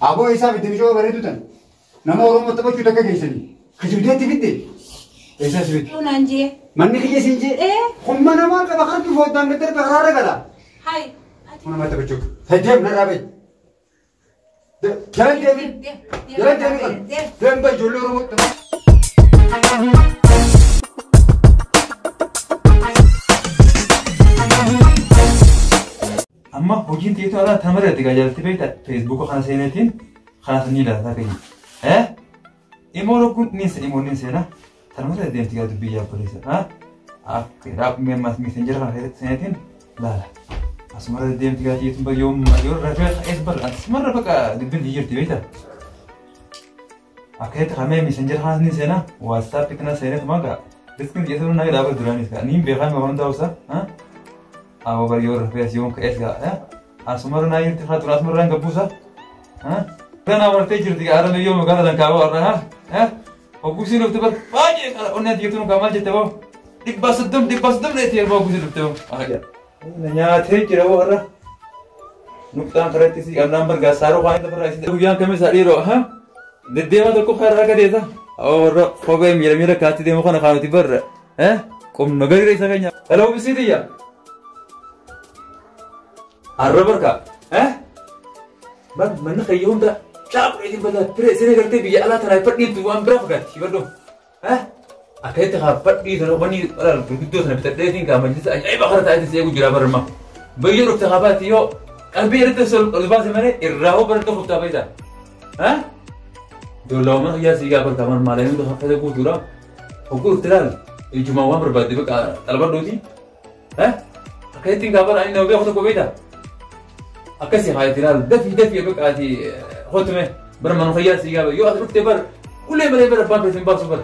أبو إيسا في دمشق بريدو تن نما أورو متبع شو تكا كيسني خجولتي تبدي إيسا سبت نانجي من نخيج سنجي إيه هم أنا ما كبخر في فوت دام ندر بقرار كذا هاي أنا ما تبى شوك هجيب نرابي كان جميل يلا جميل دم بجولو رموت أما وجين تيجي ترى تمرة تيجي تبي فيسبوك خلاص سينتين خلاص نيلا تاكي إمورو كنت نيس إمور نيسنا تمرة دين تيجي تبي يا بوليس راب من ماسنجر خلاص سينتين لا أسمر دين تيجي تبي يوم رفيق إسبر أسمر بقى دبين تيجي تبي تا أكيد خامة ماسنجر خلاص نيسنا واتساب كنا سينت ما كا لكن يسون ناقي رابط دراني كا نيم بيخام ما هون داوسا أو بريور فيس يوم كأسا أسمر نايم تخاط راس مرة كبوسا كنا ورتي جرتي أرى اليوم قال لنا كاو أرى وبوسي نبتبر باجي أنا تيجون كمال جتبو دباس الدم نتير بوسي نبتبو نيا تيجي كيرو أرى نقطان كرتي سي أنا نمبر غاسارو خاين تبر رئيس دوغيان كم ساريرو دديما تلقو خير ركديتا أو فوقي ميرا كاتي ديمو خنا خانو تبر كم نغير رئيس كنيا هلو بسيتيا الربركا من خيون ده شاب رئيس بلا بريسين كرتي بيجي على ترى فردي توان برافقات يبردو أكيد تخاف فردي ترى بني ولا البركتو ترى بتدريسين كمجلس أي بخرة تعيد سيجو جرا برما بيجي ركت خابات يو أبي رتسول الباس مني الراهو برتو خبطة بيجا دولو ما هي سيجا بركمان مالين ده خفته كوتورا وكل ترى الجمعة وامر بدي بقى طلبات دوتي أكيد تنقابل أي نوبي أخذ كوبيتا أكسي هاي ترى دفي بقى هذه ختمة برمان خيار سيجا يو أخذ تبر كل ما يبر بان في سنباس بر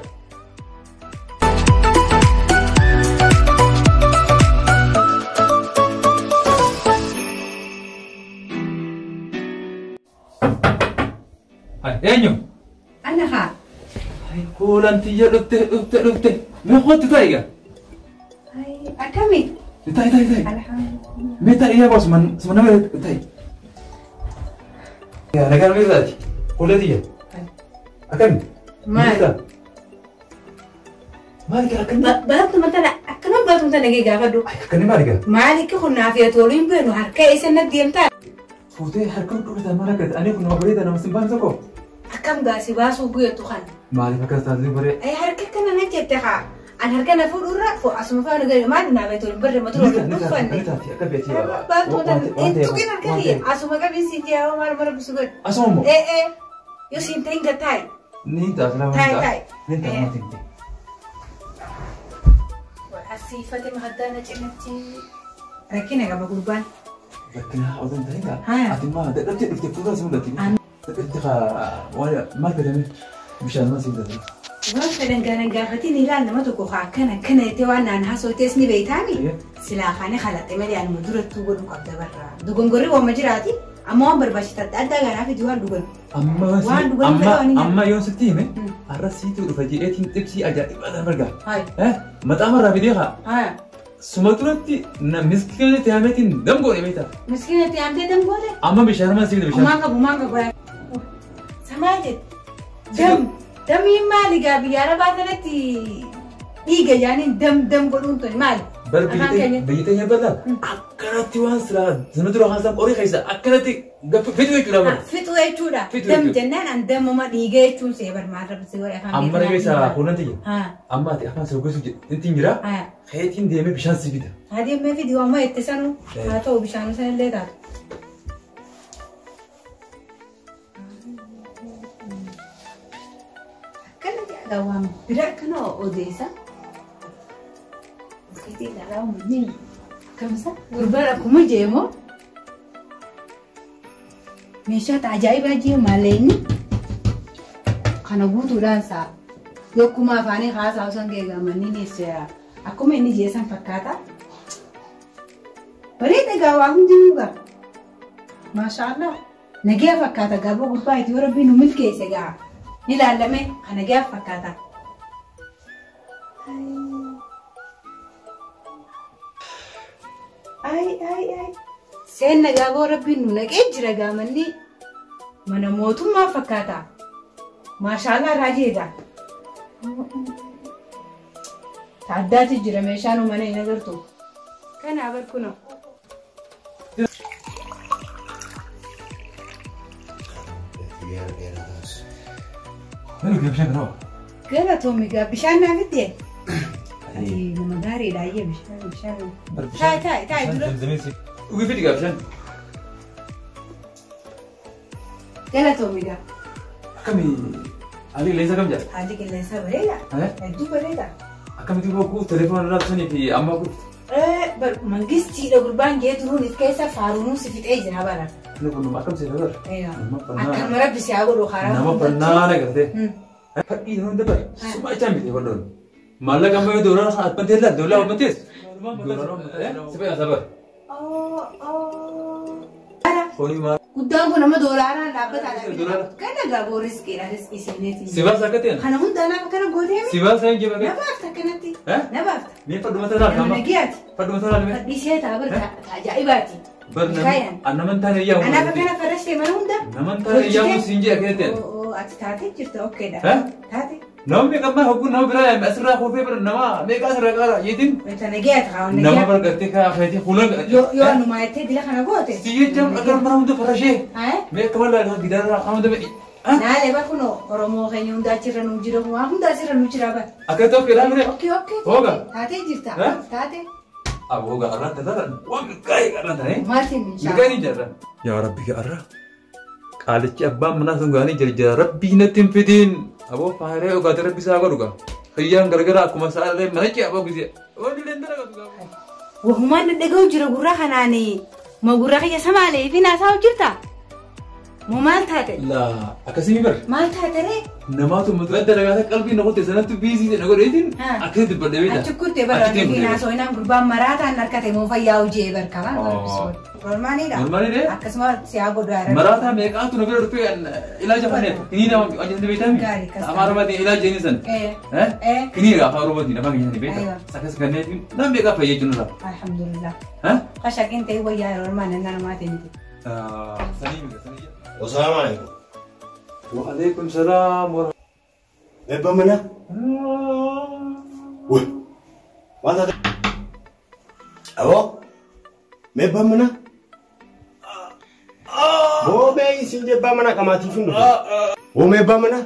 أينو أنا خا كل أنت يا لبته ما خدت تايجا هاي أكمل تاي الحمد متى يا بوس من سمنا تاي يا رجال ميزاتي كل دي أكمل مالك أكمل بهت مثلا أكمل بهت مثلا جيجا فدو أكمل مالك كنا في تولين بينو حركة إيش النديم تاع فوتي حركة كل مالك أنا كنا بريد أنا مسبان سكو أكم قاسي باسو بيو تخان مالك كاستاذ بريد أي حركة كنا نجت تخا أنا حركة نفور ورا فوق أسمع فانا غير ما دنا بيتول برا ما تروح تفني أكبيتي بهت مثلا أنتوا كنا كذي أسمع كذي سيجي أو مرة بسوق أسمع إيه يوسين تيجا تاي نينتا سلام تاي نينتا ما تيجي السيفة مهدانة جنتي لكن أنا بقولبان لكنها أظن تيجا ها أتما ده تكتب سمولة تيجي تكتب ولا ما كلامي مش أنا سيدا وفدان كان قافتني لا ما تكوخا كان يتوانا أنا حسوا تسني بيتامي سلاخاني خلت ملي أنا مدورة تقول مقبل برا دوغن قري ومجراتي أما أمبر باش تتأدى أنا في جوار دوغن أما يوم ستيمة الرسيت وفجأتين تبسي أجاتي بعد مرجع هاي ما تأمر بديها هاي سمعترتي مسكينة تيامتين دم قولي بيتا مسكينة تيامتين دم قولي أما بشار ما سيد بشار مانكا بويا سمعت دم يمالي قابي يا رباتنتي إيجا يعني دم قولون توني مالي بل بيتين يبلا أكرتي وانسرا زمترو خاصم أوري خيسا أكرتي فتوى كلامه فتوى كلامه دم جنان عن دم ما ديجي تون سيبر ما رب سيور أخان أما رجيسا خونتي أما تي أخان سوكسو أنتي ميرا خيتين ديمي بشان سيبيدا هذه ما فيديو أما يتسانو هاتو بشانو سنة ليه تاتو كنا دوام بدأ كنا أوديسا كتير لراو مني كم سنة غربال أكو مجيمو مشات عجائب أجي ماليني كانوا بوتو دانسا يوكو ما فاني خاص أوسان كيغا مني نسيا أكو مني جيسان فكاتا بريد غاواهم جنوغا ما شاء الله نجيا فكاتا غابو غربايتي وربي نمل كيسي غا نلالمي نجيا فكاتا ay سينا غابو ربي نونك اجرا غامني Mana mootummaa fakkaata. Maashaallah raajeedha. Taaddaati jira meeshaan mana hin agartu. Kana barkuno. Lalu dia bishaan kenapa? Gara toomigaa bishaan naa fiddee? Ati nama gaariidha ayyee bishaan. Taa'e dura. Ugi fidi gak bishaan? Gara toomigaa. Kami Ali leensa kam jala? Haalli qilleensa bareeda. Hedduu bareeda. Akkamitti bokkuu telefoona raabsanii fi amma kun? Mangistiidha gurbaan jee turuun if keessa faaruunuu si fixee jira bara. Ini kun akkam seera bar? Akkam rabbi si haa godhu karaa. Nama pernah agartee. Fadhii yeroo dabar suma ichaan miti walloon. Maallaqa amma yoo doolara haa abbantees laal doolaa abbantees. Siphee sabar. Horii maal? Guddaan kun nama doolaaraan dhaabbataadha. Kana gaaboo riskiidha riskii seeneetiin. Sibaas akkateen? Kana hundaan akka kana gooteemi. Sibaas hin jibame. Nabaafta akkanatti. Nabaafta. Mee fadhumata laal nama nagiyaati. Fadhumata laal mee? Fadhiisee ta'a ajaa'ibaati. Naman taane iyyaa Anaaf akkana farrashee mana hunda. Naman taane iyyaa siin jee akkateen. Ati taatee jirta okkeedha. Taate. Namni kamma hukun nama biraa asirraa kufee bira nama meeqa asirraa qaara yeetiin. Wanta nagiyaati haa nama bargattee kaa feeti kulan. Yoo anuma jettee dila kana goote. Siyyee agar mana hunda farrashee. Meeqa bal'aa gidaarraa hunda bedhi. Naalee bakkuno Oromoo keenya hunda achirra nu jira waa hunda asirra nu jira bara. Akka tokko jedhamne. Okkee. Hooga. Taatee jirta. Taate. Hooga arraa tatarra waan gaa'ee qarraa ta'e. Maatiin inshaa. Gaa'ee jarra. Yaa Rabbi arraa. Qaalichi abbaan manaa sun gaanii jira Rabbi natti hin fidiin. Aboo faayiree ogaate Rabbi isaa godhuga. Hiyyaan gargara akkuma sa'aalee mana cee aboo gisee. Wanni leendara godhuga. Wahumaan dhaga'u jira gurraa kanaanii. Ma gurraa kiyya samaalee fi naasaa hojjirta? Moo maal taate? Laa akkasii bar. Maal taate ree? Namaatu mutu adda dhagaata qalbii noqote sanatti biisii jedha godheetiin akkasii dubbadhe beektaa. Achukutte bara fi naasoo inaan gurbaan maraataan harkate moo fayyaa hojii barkama. Normaaniidha. Normaaniidha. Akkasuma siyaa godhaa. Maraataa meeqaatu na bira dhufee ilaaja faneef kinii nama ajajni beektaa. Gaarii kasa. Amaarumatti ilaaja inni san. Kinii gaafa Oromooti nama keenya beektaa. Akkas kanneen nama meeqaa fayyee jirudha. Alhamdulillah. Qashaqin ta'e wayyaa normaan innaan maatii miti. Sanii. Wassalamualaikum. Waalaikumsalam warahmatullahi. Mebba mana? Wah. Mana? Abo? Mebba mana? Bo be isin je ba mana kamati fundu. Bo mebba mana?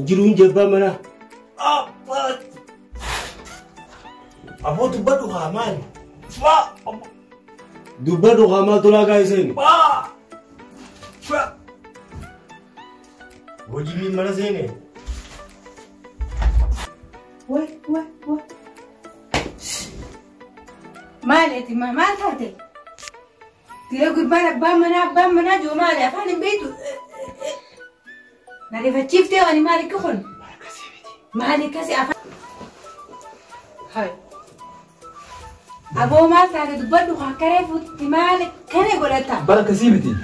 Jirun je ba mana? Abo dubbadu hamaan. Dubbadu hamaa tolaa gaayiseen. Hojii mana seene. Wai. Maaleeti maal taate? Tira gurbaan abbaan manaa joo maali afaan hin beektu. Na rifachiiftee waan maali kun? Maali kasi afaan. Hai. Aboo maal taate dubbadhu hakkaree fuutti maali kana godhata? Barakasii miti.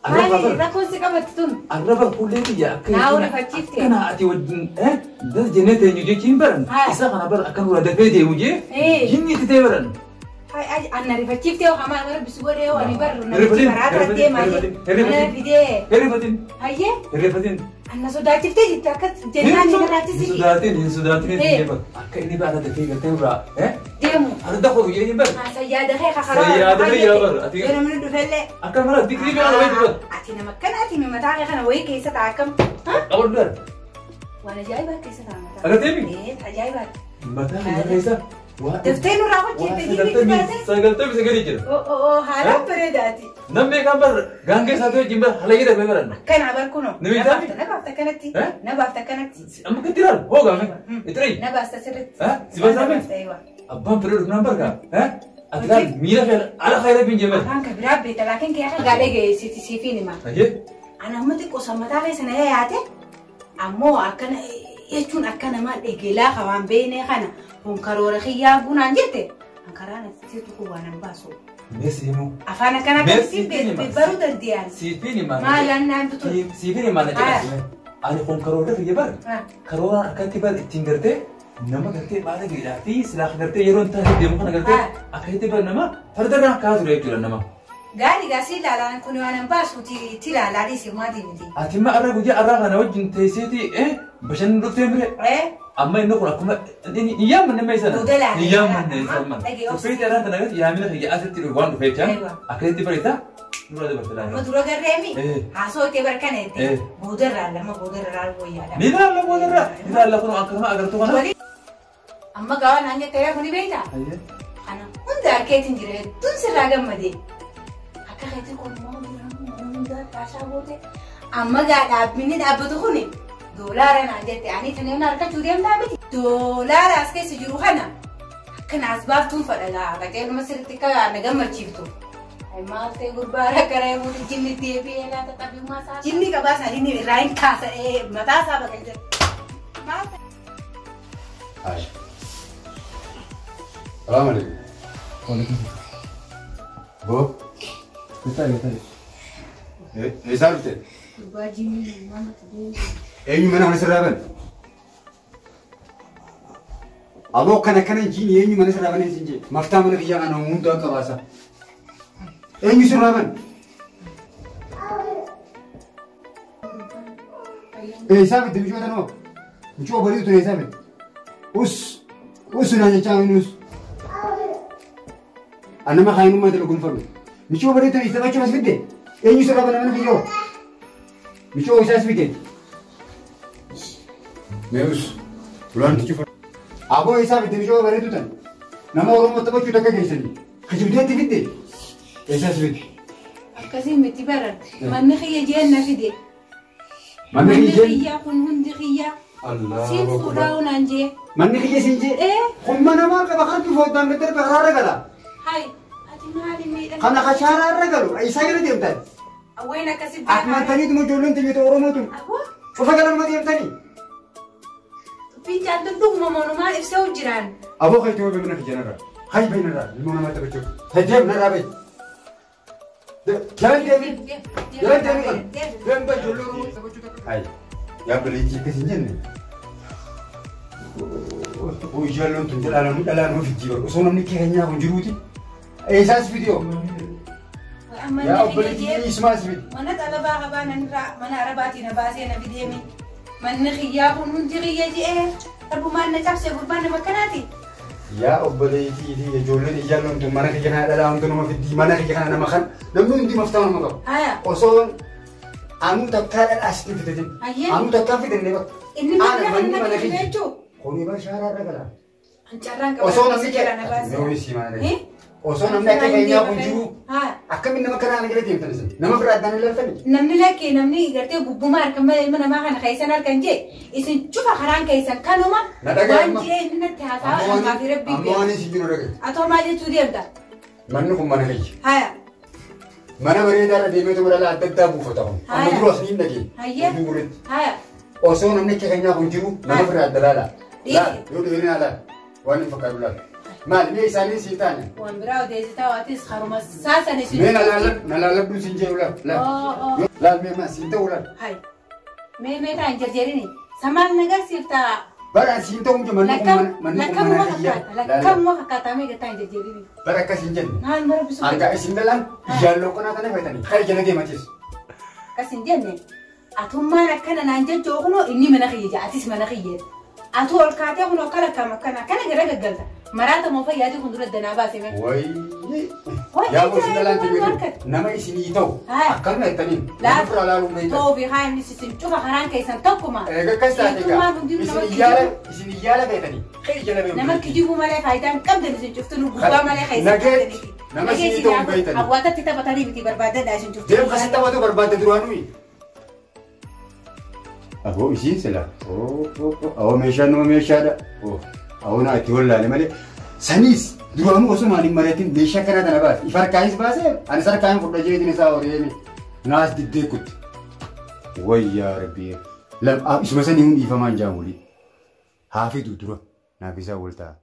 Maali rakkoon si qabatti tun? Arraba fuullee biyya akka Naa rifachiiftee. kana ati wajjin das jennee teenyu jechiin baran isa kana bar akka nurra dafee deemu jee jinni itti ta'e baran. Hai anna rifachiiftee hamaa bara bisu godhee wani barru na baraata deemaa jee. Fidee. Hirrifatin. Hayyee. Hirrifatin. Anna sodaachiftee jirti akka jennaan hin raachisi. Hin sodaatin akka inni baala dafee gartee irraa deemu. arda hodhu jee hin bar. Sayyaada kee kakaraa. Sayyaada kee yaa bar. Yoo namni dhufellee. Akka mala dikrii bira wayii dur. Ati nama akkanaati mataa kee kana wayii keessa ta'a akkam. Qabul dar. Waan ajaa'ibaa keessa ta'a mataa. Agarteemi? Ajaa'ibaati. Mataa kee keessa. Daftee nurraa hojjete diinii taate. Sagaltamii sagalii jira. Haalaan bareedaati. Namni kan bar gaangee isaa ta'e jimba halayii dhabee baran. Kana bar kuno. Ni beektaa? Nabaafta kanatti. Nabaafta kanatti. Amma kan tiraan hoogaame. Itirii. Nabaafta sirriitti. Si baasaame? Abbaan fedhe dhufnaan bargaa. Ati laal miila fedha ala khayra bin jebel. Afaan kan biraa beekta laakiin kee akka gaadhee geessiti siifiin hima. Ayyee. Ana amma xiqqoo sammataa keessa na yaate ammoo akkana jechuun akka namaa dheegelaa qabaan beeknee kana kun karoora xiyyaa gunaan jette ankaraan asitti tukuu waan an baasu. Meesii himu. Afaan akkana akkasii baruu danda'an. Siifiin himaa. Maalaan naan tutu. Siifiin himaa na jedhasi. Ani kun karoora xiyya bar. Karoora akkatti bar ittiin gartee nama gartee baala gaidhaa fi silaa gartee yeroo taasise deemu kana gartee akka itti bara nama fardarraa kaatu jechuudha nama. Gaarii gaasii ilaalaan kun waan hin baasuuti itti ilaalaa dhiisee maatii miti. Ati immoo arraa guyyaa arraa kana wajjin teesseeti bashannaan dhuftee mire. Amma inni kun akkuma iyyaa manne mee sana. Iyyaa manne sana. Suphee arraa kana gadi yaamina kiyya asitti waan dhufee jaan akka itti bareedaa. Dura dabartee amma dura garreemi haasoo itti barkaneetti boodarraa lama boodarraa wayyaadha. Ni ilaalla kun akkasuma agartuu kana. Amma gaawwan hanga ta'ee kuni beektaa? Kana hunda harkeetiin jira hedduun sirraa gammadee. Akka keetii kun hunda taashaa boote. Amma gaa dhaabbiin dhaabbatu kuni doolaara naan jette ani kanneen harkachuu deemtaa miti. Doolaara as keessa jiru kana akkana as baaftuun fadhagaa qaceeluma sirriitti akka na gammachiiftu. Malte gurbaara karee muti jinni deebi'ee laata taphimmaa isaa. Jinni qabaa isaa jinni irraa hin kaasa'ee mataa isaa baqaqee. Malte. Hai. Salam alaikum. Waalaikum. Bo. Betul. Eessaa dhufte? Gurbaa jinni mana ta'ee. Eenyu mana kana sirraa bane? Aboo kana jiini eenyu mana sirraa bane siin jee maftaa mana kiyyaa kana hundaa qabaasa. Eenyu sirraa bane? Eessaa bitte michoota noo? Michoo bariitu ture eessaa bitte? Us naa jechaa minus. Anama kaayinummaa tala gonfadhu. Michoo bariitu isa bachuu as fidde? Eenyu sirraa bane mana kiyyoo? Michoo isaas fidde? Meus, ulaan tichuuf. Aboo isaa bitte michoo bariitu tan. Nama Oromoo taphachuu takka geessanii. Kijibdeetti fidde? Eessaas fidde? Akkasiin miti baran. Manni kiyya jeenna fide. Manni kiyya kun hundi kiyya. Siin fuudhaa unaan jee. Manni kiyya siin jee? Humna namaa qaba harki foddaan gadi darbe haraarra gala. Hai, ati maali miidhagina? Kana kashaaraarra galu. Isaa jala deemtan. Awween akkasi beekaa. Akmantaniituma ijoolleen tiyyoota Oromootu. Cufa galanuma deemtanii. Fincaan dudduuma moonumaa ibsee jiraan. Aboo kayti wabee mana kiyya narraa. Hai bayi narraa. Ilmoo namaa taphachuu. Tajaajila narraa bayi. Jangan dulu. Hai, ya beli cik kesini ni. Oh jalan tu jalan video. So namni kayaknya aku juruti. Esas video. Ya beli ini semua video. Mana tak lebah kabanan mana arabati nabasi na video ni. Mana khiyah pun munjiri je. Tapi mana cap seburban makanati. Ya obboleetii fi ijoolleen ijaalloon tun mana kiyya kana dhalaa wanti nama fiddi mana kiyya kana nama kan namni hundi maftaa nama qabu. Osoo anuu takkaa dhadhaas ni fitatin. Anuu takkaa fidannee bakka. Inni mana kiyya jechuun. Kuni bara shaaraarra gala. Osoo namni jedha. Osoo namni akka keenyaa kun jiru akkamiin nama kanaan gara deemtan isin nama biraa addaan ilaaltani. Namni lakkee namni gartee gubbuma harkan ilma namaa kana keessan harkan jee isin cufa karaan keessan kanuma waan jee inni natti haasaa ammaa fi rabbii. Amma waan isin jiru dhagaye. Atoo maal jechuu deemta? Manni kun mana kiyya. Mana bareedaadha deemee tokko dhala adda addaa buufata kun. Amma dura as niin dhagee. Osoo namni akka keenyaa kun jiru nama biraa adda laala. Yoo dheerinaa laala waan hin fakkaatu laala. Mal, ni isani sitanya. Wan berau desi tahu atis karuma sasa ni sini. Me nalala du sinje ular. La me ma sinta ular. Hai. Me ta anjer ni. Samal nagar sifta. Bara sinta man. Lakam mo kata me kata anjer ni. Bara ka sinje. Nan bara bisu. Angka sindalan jallo kona tane baitani. Kai jana de matis. Kasinje ne. Atumma nakana nanje jogono inni mana khije atis mana khije. Atu olkate kuno kala kama kana gara gagalta. Marata mo fayyadi kun dura dana ba seme. Wai. Ya bo sindalan tibi. Nama isini tau. Akal na tanin. La fura la lu mai. To bi haim ni sisin chufa haran kaisan takuma. Ga kasta tiga. Isini yala baitani. Kai jana be. Nama kijibu male faidan kam da sisin chuftu nu guba male kaisan. Nama sini tau baitani. Awata tita batari biti barbada da sin chuftu. Dem kasita watu barbada duranui. Aho isi sila. Oh mesha no mesha da. Oh. Awona ati wallahi male sanis duramu osuma ni maratin mesha kana dana bas ifar kais base an sar kain fudda jeedi ni sa oremi nas didde kut way ya rabbi lam isma sani hundi faman jamuli hafidu dura na bisa volta